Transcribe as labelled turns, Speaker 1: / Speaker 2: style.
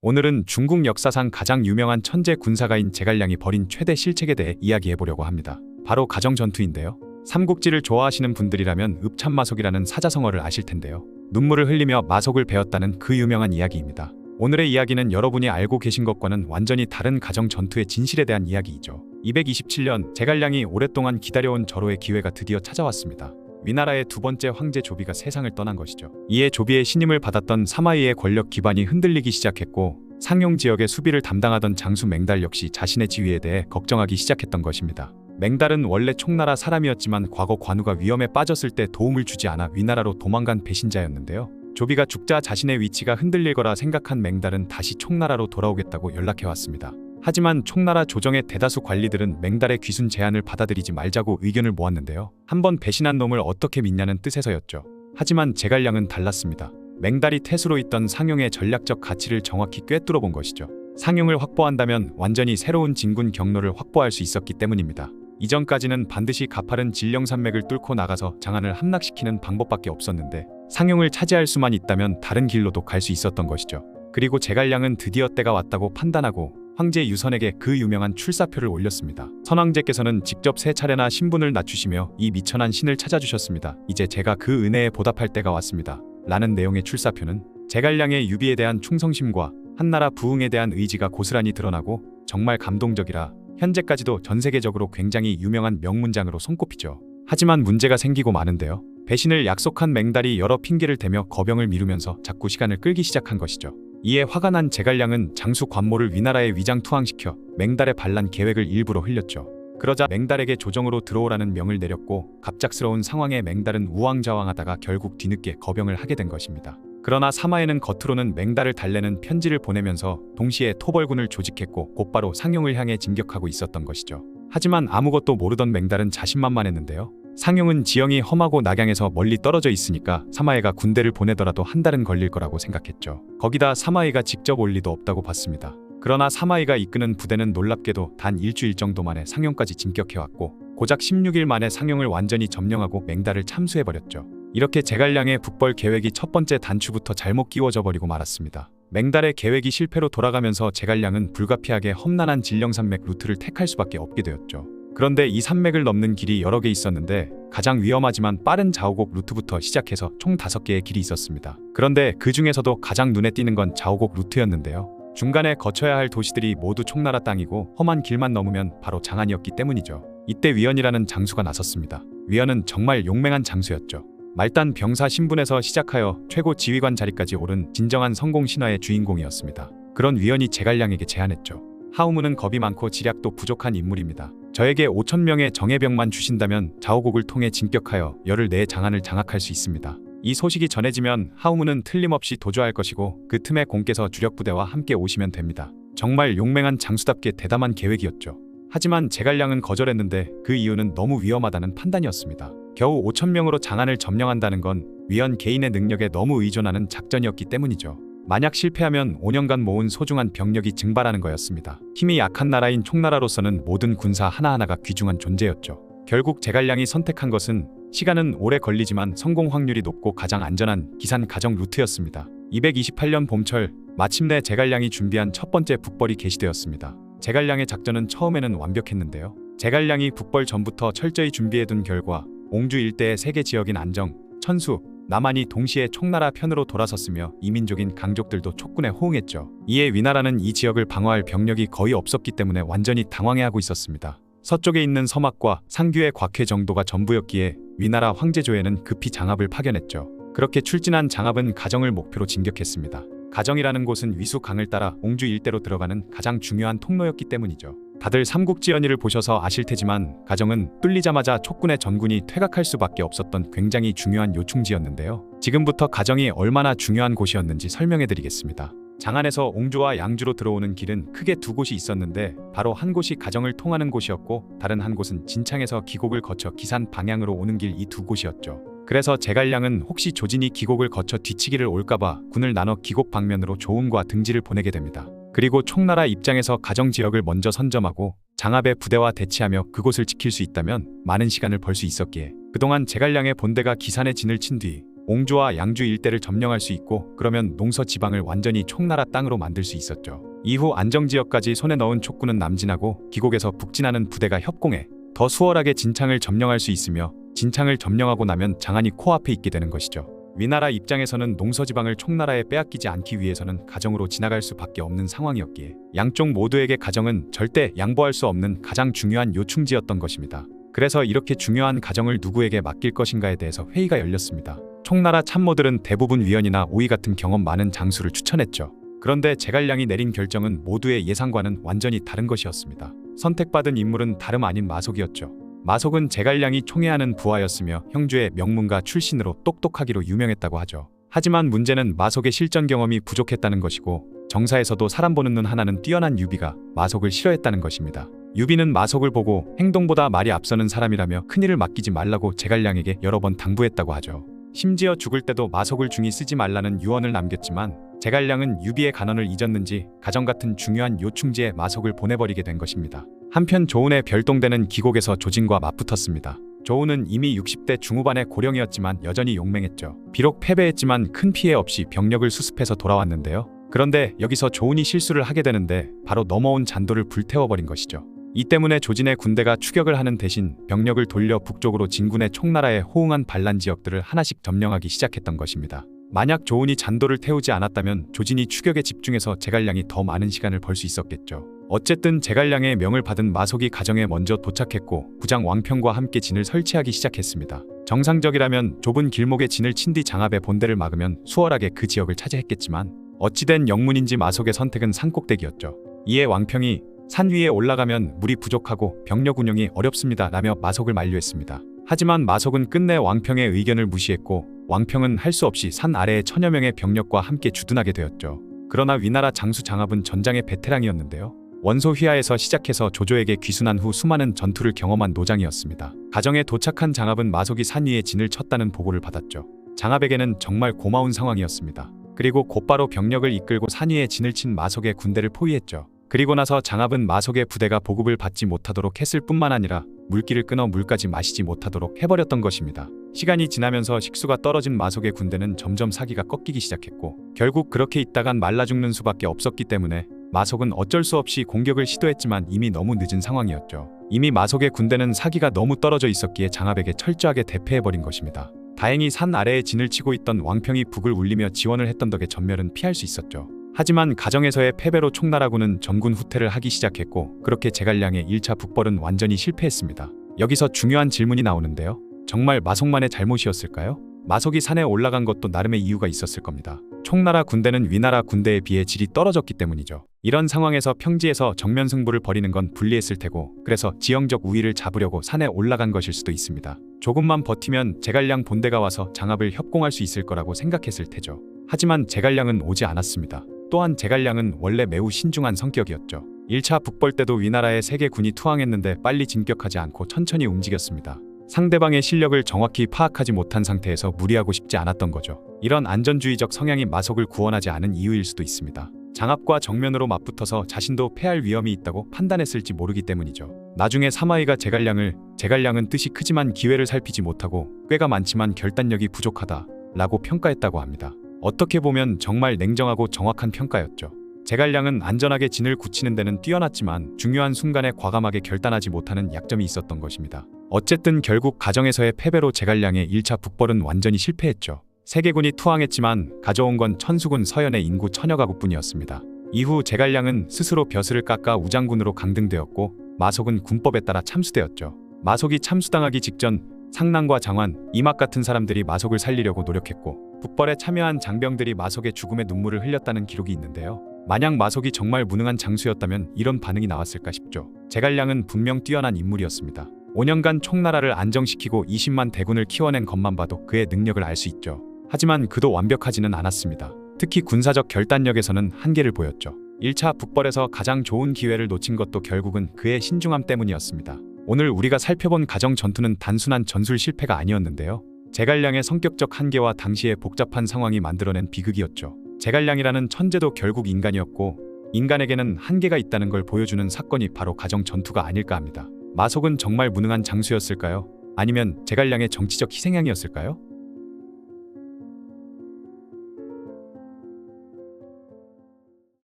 Speaker 1: 오늘은 중국 역사상 가장 유명한 천재 군사가인 제갈량이 벌인 최대 실책에 대해 이야기해보려고 합니다. 바로 가정 전투인데요. 삼국지를 좋아하시는 분들이라면 읍참마속이라는 사자성어를 아실 텐데요. 눈물을 흘리며 마속을 베었다는 그 유명한 이야기입니다. 오늘의 이야기는 여러분이 알고 계신 것과는 완전히 다른 가정 전투의 진실에 대한 이야기이죠. 227년 제갈량이 오랫동안 기다려온 절호의 기회가 드디어 찾아왔습니다. 위나라의 두 번째 황제 조비가 세상을 떠난 것이죠. 이에 조비의 신임을 받았던 사마이의 권력 기반이 흔들리기 시작했고 상용 지역의 수비를 담당하던 장수 맹달 역시 자신의 지위에 대해 걱정하기 시작했던 것입니다. 맹달은 원래 총나라 사람이었지만 과거 관우가 위험에 빠졌을 때 도움을 주지 않아 위나라로 도망간 배신자였는데요. 조비가 죽자 자신의 위치가 흔들릴 거라 생각한 맹달은 다시 총나라로 돌아오겠다고 연락해왔습니다. 하지만 총나라 조정의 대다수 관리들은 맹달의 귀순 제안을 받아들이지 말자고 의견을 모았는데요. 한번 배신한 놈을 어떻게 믿냐는 뜻에서였죠. 하지만 제갈량은 달랐습니다. 맹달이 태수로 있던 상용의 전략적 가치를 정확히 꿰뚫어 본 것이죠. 상용을 확보한다면 완전히 새로운 진군 경로를 확보할 수 있었기 때문입니다. 이전까지는 반드시 가파른 진령산맥을 뚫고 나가서 장안을 함락시키는 방법밖에 없었는데 상용을 차지할 수만 있다면 다른 길로도 갈 수 있었던 것이죠. 그리고 제갈량은 드디어 때가 왔다고 판단하고 황제 유선에게 그 유명한 출사표를 올렸습니다. 선황제께서는 직접 3차례나 신분을 낮추시며 이 미천한 신을 찾아주셨습니다. 이제 제가 그 은혜에 보답할 때가 왔습니다. 라는 내용의 출사표는 제갈량의 유비에 대한 충성심과 한나라 부흥에 대한 의지가 고스란히 드러나고 정말 감동적이라 현재까지도 전 세계적으로 굉장히 유명한 명문장으로 손꼽히죠. 하지만 문제가 생기고 마는데요. 배신을 약속한 맹달이 여러 핑계를 대며 거병을 미루면서 자꾸 시간을 끌기 시작한 것이죠. 이에 화가 난 제갈량은 장수 관모를 위나라에 위장 투항시켜 맹달의 반란 계획을 일부러 흘렸죠. 그러자 맹달에게 조정으로 들어오라는 명을 내렸고 갑작스러운 상황에 맹달은 우왕좌왕하다가 결국 뒤늦게 거병을 하게 된 것입니다. 그러나 사마에는 겉으로는 맹달을 달래는 편지를 보내면서 동시에 토벌군을 조직했고 곧바로 상용을 향해 진격하고 있었던 것이죠. 하지만 아무것도 모르던 맹달은 자신만만했는데요. 상용은 지형이 험하고 낙양에서 멀리 떨어져 있으니까 사마에가 군대를 보내더라도 한 달은 걸릴 거라고 생각했죠. 거기다 사마이가 직접 올 리도 없다고 봤습니다. 그러나 사마이가 이끄는 부대는 놀랍게도 단 일주일 정도 만에 상용까지 진격해왔고 고작 16일 만에 상용을 완전히 점령하고 맹달을 참수해버렸죠. 이렇게 제갈량의 북벌 계획이 첫 번째 단추부터 잘못 끼워져 버리고 말았습니다. 맹달의 계획이 실패로 돌아가면서 제갈량은 불가피하게 험난한 진령산맥 루트를 택할 수밖에 없게 되었죠. 그런데 이 산맥을 넘는 길이 여러 개 있었는데 가장 위험하지만 빠른 좌우곡 루트부터 시작해서 총 5개의 길이 있었습니다. 그런데 그 중에서도 가장 눈에 띄는 건 좌우곡 루트였는데요. 중간에 거쳐야 할 도시들이 모두 총나라 땅이고 험한 길만 넘으면 바로 장안이었기 때문이죠. 이때 위연이라는 장수가 나섰습니다. 위연은 정말 용맹한 장수였죠. 말단 병사 신분에서 시작하여 최고 지휘관 자리까지 오른 진정한 성공 신화의 주인공이었습니다. 그런 위연이 제갈량에게 제안했죠. 하우문은 겁이 많고 지략도 부족한 인물입니다. 저에게 5,000명의 정예병만 주신다면 좌우곡을 통해 진격하여 열흘 내에 장안을 장악할 수 있습니다. 이 소식이 전해지면 하우문은 틀림없이 도주할 것이고 그 틈에 공께서 주력 부대와 함께 오시면 됩니다. 정말 용맹한 장수답게 대담한 계획이었죠. 하지만 제갈량은 거절했는데 그 이유는 너무 위험하다는 판단이었습니다. 겨우 5,000명으로 장안을 점령한다는 건 위원 개인의 능력에 너무 의존하는 작전이었기 때문이죠. 만약 실패하면 5년간 모은 소중한 병력이 증발하는 거였습니다. 힘이 약한 나라인 총나라로서는 모든 군사 하나하나가 귀중한 존재였죠. 결국 제갈량이 선택한 것은 시간은 오래 걸리지만 성공 확률이 높고 가장 안전한 기산 가정 루트였습니다. 228년 봄철 마침내 제갈량이 준비한 첫 번째 북벌이 개시되었습니다. 제갈량의 작전은 처음에는 완벽했는데요. 제갈량이 북벌 전부터 철저히 준비해둔 결과 옹주 일대의 3개 지역인 안정, 천수, 남한이 동시에 총나라 편으로 돌아섰으며 이민족인 강족들도 촉군에 호응했죠. 이에 위나라는 이 지역을 방어할 병력이 거의 없었기 때문에 완전히 당황해하고 있었습니다. 서쪽에 있는 서막과 상규의 곽회 정도가 전부였기에 위나라 황제조에는 급히 장압을 파견했죠. 그렇게 출진한 장압은 가정을 목표로 진격했습니다. 가정이라는 곳은 위수 강을 따라 옹주 일대로 들어가는 가장 중요한 통로였기 때문이죠. 다들 삼국지 연의를 보셔서 아실 테지만 가정은 뚫리자마자 촉군의 전군이 퇴각할 수밖에 없었던 굉장히 중요한 요충지였는데요. 지금부터 가정이 얼마나 중요한 곳이었는지 설명해드리겠습니다. 장안에서 옹주와 양주로 들어오는 길은 크게 두 곳이 있었는데 바로 한 곳이 가정을 통하는 곳이었고 다른 한 곳은 진창에서 기곡을 거쳐 기산 방향으로 오는 길 이 두 곳이었죠. 그래서 제갈량은 혹시 조진이 기곡을 거쳐 뒤치기를 올까봐 군을 나눠 기곡 방면으로 조운과 등지를 보내게 됩니다. 그리고 총나라 입장에서 가정 지역을 먼저 선점하고 장압의 부대와 대치하며 그곳을 지킬 수 있다면 많은 시간을 벌 수 있었기에 그동안 제갈량의 본대가 기산의 진을 친 뒤 옹주와 양주 일대를 점령할 수 있고 그러면 농서 지방을 완전히 총나라 땅으로 만들 수 있었죠. 이후 안정지역까지 손에 넣은 촉구는 남진하고 기곡에서 북진하는 부대가 협공해 더 수월하게 진창을 점령할 수 있으며 진창을 점령하고 나면 장안이 코앞에 있게 되는 것이죠. 위나라 입장에서는 농서지방을 총나라에 빼앗기지 않기 위해서는 가정으로 지나갈 수밖에 없는 상황이었기에 양쪽 모두에게 가정은 절대 양보할 수 없는 가장 중요한 요충지였던 것입니다. 그래서 이렇게 중요한 가정을 누구에게 맡길 것인가에 대해서 회의가 열렸습니다. 총나라 참모들은 대부분 위원이나 오이 같은 경험 많은 장수를 추천했죠. 그런데 제갈량이 내린 결정은 모두의 예상과는 완전히 다른 것이었습니다. 선택받은 인물은 다름 아닌 마속이었죠. 마속은 제갈량이 총애하는 부하였으며 형주의 명문가 출신으로 똑똑하기로 유명했다고 하죠. 하지만 문제는 마속의 실전 경험이 부족했다는 것이고 정사에서도 사람 보는 눈 하나는 뛰어난 유비가 마속을 싫어했다는 것입니다. 유비는 마속을 보고 행동보다 말이 앞서는 사람이라며 큰일을 맡기지 말라고 제갈량에게 여러 번 당부했다고 하죠. 심지어 죽을 때도 마속을 중히 쓰지 말라는 유언을 남겼지만 제갈량은 유비의 간언을 잊었는지 가정 같은 중요한 요충지에 마속을 보내버리게 된 것입니다. 한편 조운의 별동대는 기곡에서 조진과 맞붙었습니다. 조운은 이미 60대 중후반의 고령이었지만 여전히 용맹했죠. 비록 패배했지만 큰 피해 없이 병력을 수습해서 돌아왔는데요. 그런데 여기서 조운이 실수를 하게 되는데 바로 넘어온 잔도를 불태워버린 것이죠. 이 때문에 조진의 군대가 추격을 하는 대신 병력을 돌려 북쪽으로 진군의 총나라에 호응한 반란 지역들을 하나씩 점령하기 시작했던 것입니다. 만약 조운이 잔도를 태우지 않았다면 조진이 추격에 집중해서 제갈량이 더 많은 시간을 벌 수 있었겠죠. 어쨌든 제갈량의 명을 받은 마속이 가정에 먼저 도착했고 부장 왕평과 함께 진을 설치하기 시작했습니다. 정상적이라면 좁은 길목에 진을 친 뒤 장압의 본대를 막으면 수월하게 그 지역을 차지했겠지만 어찌된 영문인지 마속의 선택은 산꼭대기였죠. 이에 왕평이 산 위에 올라가면 물이 부족하고 병력 운영이 어렵습니다 라며 마속을 만류했습니다. 하지만 마속은 끝내 왕평의 의견을 무시했고 왕평은 할 수 없이 산 아래의 천여 명의 병력과 함께 주둔하게 되었죠. 그러나 위나라 장수 장압은 전장의 베테랑이었는데요. 원소 휘하에서 시작해서 조조에게 귀순한 후 수많은 전투를 경험한 노장이었습니다. 가정에 도착한 장압은 마속이 산 위에 진을 쳤다는 보고를 받았죠. 장압에게는 정말 고마운 상황이었습니다. 그리고 곧바로 병력을 이끌고 산 위에 진을 친 마속의 군대를 포위했죠. 그리고 나서 장압은 마속의 부대가 보급을 받지 못하도록 했을 뿐만 아니라 물기를 끊어 물까지 마시지 못하도록 해버렸던 것입니다. 시간이 지나면서 식수가 떨어진 마속의 군대는 점점 사기가 꺾이기 시작했고 결국 그렇게 있다간 말라 죽는 수밖에 없었기 때문에 마속은 어쩔 수 없이 공격을 시도했지만 이미 너무 늦은 상황이었죠. 이미 마속의 군대는 사기가 너무 떨어져 있었기에 장압에게 철저하게 대패해버린 것입니다. 다행히 산 아래에 진을 치고 있던 왕평이 북을 울리며 지원을 했던 덕에 전멸은 피할 수 있었죠. 하지만 가정에서의 패배로 총나라군은 전군 후퇴를 하기 시작했고 그렇게 제갈량의 1차 북벌은 완전히 실패했습니다. 여기서 중요한 질문이 나오는데요. 정말 마속만의 잘못이었을까요? 마속이 산에 올라간 것도 나름의 이유가 있었을 겁니다. 총나라 군대는 위나라 군대에 비해 질이 떨어졌기 때문이죠. 이런 상황에서 평지에서 정면 승부를 벌이는 건 불리했을 테고 그래서 지형적 우위를 잡으려고 산에 올라간 것일 수도 있습니다. 조금만 버티면 제갈량 본대가 와서 장압을 협공할 수 있을 거라고 생각했을 테죠. 하지만 제갈량은 오지 않았습니다. 또한 제갈량은 원래 매우 신중한 성격이었죠. 1차 북벌 때도 위나라의 3개 군이 투항했는데 빨리 진격하지 않고 천천히 움직였습니다. 상대방의 실력을 정확히 파악하지 못한 상태에서 무리하고 싶지 않았던 거죠. 이런 안전주의적 성향이 마속을 구원하지 않은 이유일 수도 있습니다. 장압과 정면으로 맞붙어서 자신도 패할 위험이 있다고 판단했을지 모르기 때문이죠. 나중에 사마이가 제갈량은 뜻이 크지만 기회를 살피지 못하고 꾀가 많지만 결단력이 부족하다 라고 평가했다고 합니다. 어떻게 보면 정말 냉정하고 정확한 평가였죠. 제갈량은 안전하게 진을 굳히는 데는 뛰어났지만 중요한 순간에 과감하게 결단하지 못하는 약점이 있었던 것입니다. 어쨌든 결국 가정에서의 패배로 제갈량의 1차 북벌은 완전히 실패했죠. 3개 군이 투항했지만 가져온 건 천수군 서현의 인구 1000여 가구뿐이었습니다. 이후 제갈량은 스스로 벼슬을 깎아 우장군으로 강등되었고 마속은 군법에 따라 참수되었죠. 마속이 참수당하기 직전 상난과 장환, 이막 같은 사람들이 마속을 살리려고 노력했고 북벌에 참여한 장병들이 마속의 죽음의 눈물을 흘렸다는 기록이 있는데요. 만약 마속이 정말 무능한 장수였다면 이런 반응이 나왔을까 싶죠. 제갈량은 분명 뛰어난 인물이었습니다. 5년간 총나라를 안정시키고 20만 대군을 키워낸 것만 봐도 그의 능력을 알 수 있죠. 하지만 그도 완벽하지는 않았습니다. 특히 군사적 결단력에서는 한계를 보였죠. 1차 북벌에서 가장 좋은 기회를 놓친 것도 결국은 그의 신중함 때문이었습니다. 오늘 우리가 살펴본 가정 전투는 단순한 전술 실패가 아니었는데요. 제갈량의 성격적 한계와 당시의 복잡한 상황이 만들어낸 비극이었죠. 제갈량이라는 천재도 결국 인간이었고 인간에게는 한계가 있다는 걸 보여주는 사건이 바로 가정 전투가 아닐까 합니다. 마속은 정말 무능한 장수였을까요? 아니면 제갈량의 정치적 희생양이었을까요?